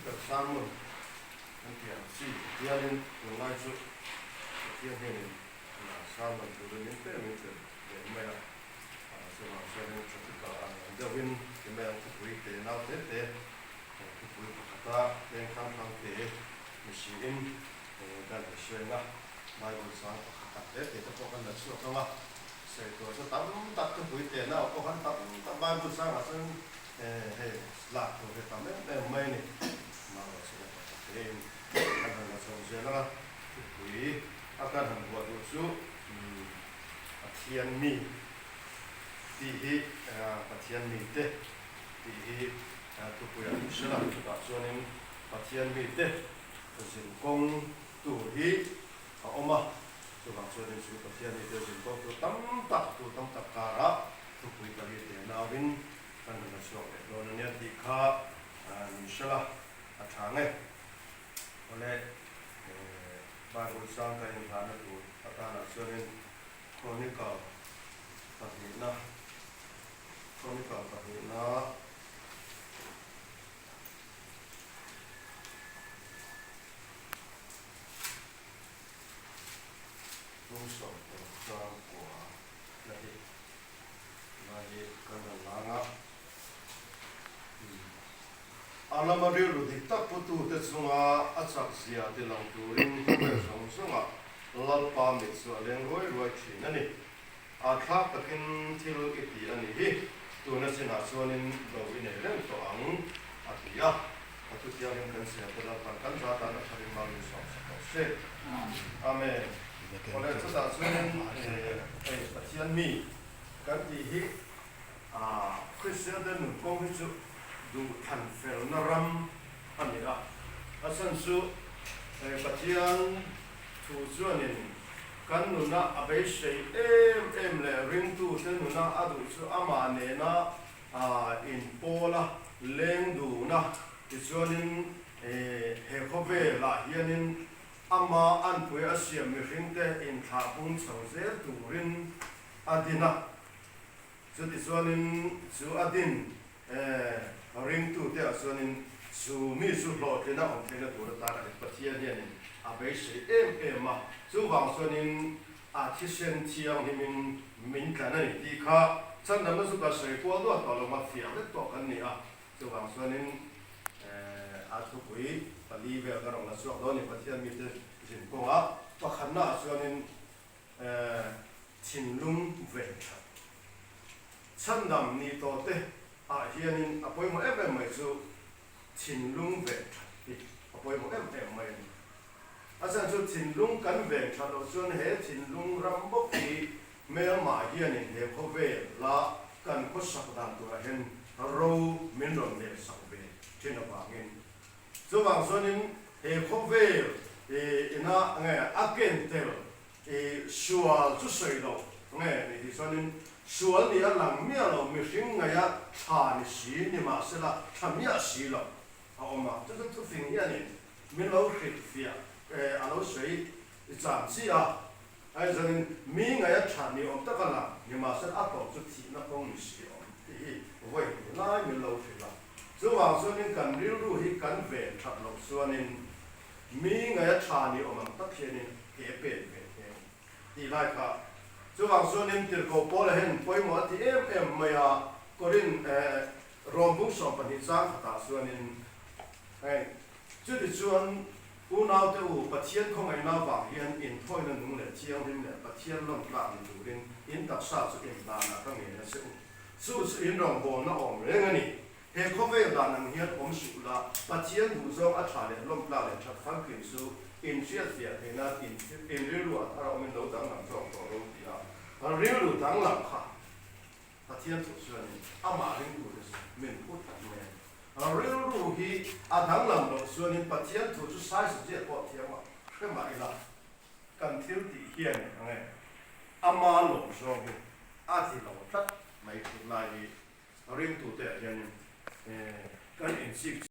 cái sáng luôn anh chị chị dia lên rồi lại chút dia này là sáng luôn rồi đến tới mình chơi để mấy à sau đó sẽ lên cho tất cả giáo viên thì mấy ông phụ huynh nào thế phụ huynh của ta lên khám thế mình xin in cái chuyện là mai buổi sáng các thế thì các con là suốt không ạ sẽ tôi sẽ tắm tắt cái phụ huynh nào có hắn tắm mai buổi sáng là sẽ hay lạc rồi cái tắm đấy mấy này mà sẽ thế anh là xong rồi là phụ huynh akan membuat usul Patian mi tihi Patian mi teh tihi tu punya usaha juga soalnya Patian mi teh singkong tu hi oma juga soalnya sudah Patian mi teh singkong tu tam tak kara tu punya kali teh nawin kan masuk lawannya dikha usaha atangai oleh baru sangka yang sana tu akan soalnya kronika pahina rusok tentang kuah lagi kena langa alamariru diktak putu tetsunga atsak sia tilang turing sunga lalpa mitsu aleng roi chinani athak takin thil iti ani hi tuna sina sonin lo ine leng to ang atia atutia leng kan sia tala kan ta na thari mal ni so se amen ole tsa sonin patian mi kan ti hi christian den kong hi chu du than fel na ram ani a asan su patian tu chuanin kan nuna abai sei em le ring tu te nuna adu chu ama ne na in pola leng du na ti chuanin he khove la hianin ama an pui asiam mi ring te in tha pung chho zel turin adina chu ti chuanin chu adin ring tu te chuanin chu mi chu lo te na on te na tur ta ra pathia hianin abai sei em ma chu wang sonin artisan chiang himin min kanai ti kha chan dam su ka sei ko do to lo ma fia le to kan ni a chu wang sonin atu pui pali ve ga rong la su do ni pathian mi te jin ko a to khan na sonin chinlung ve chan dam ni to te hianin apoi mo em mai chu chinlung ve apoi mo em mai asan chu chinlung kan ve thalo chuan he chinlung rambok hi mel ma hianin he khove la kan ko sak dan tu hen ro min ron le sak ve thina bangin chuwang chuanin he khove ina nge aken tel sual chu sei lo nge ni chuanin sual ni alang mia lo mi hring nga ya tha ni si ni ma se la thamia si lo a oma chu fing hianin min lo hrit fia alo sei cham chi a ai zanin mi nga ya than ni om takala ni ma san a to chu thi na kong ni si om ti voi lai mi lo thi la chu wa chuanin kan ril ru hi kan ve that lo chuanin mi nga ya than ni om tak hianin ke pe ti lai kha chu wa chuanin tir ko pol hen poimo ti em maya korin rombung som pani chang ta chuanin ai chu ti chuan unau te pathian khong ai na wang hian in thoi na nung le chiang him le pathian long la ni turin in tak sa chu in da na ka nge na se su in rong bo na om reng ani he khove da nang hian om su la pathian du zong a tha le long la le that fan kin su in sia sia he na in ri ru a ra om lo dang nang zong to ro ti a ri ru dang la kha pathian tu su ani ama ring du de men put ta me real ru hi adang lam lo suanin pathian thu chu sai su je ko thiama ke mai la kan thil ti hian nge ama lo so hi a thi lo tat mai thu lai ring tu te hian kan in sik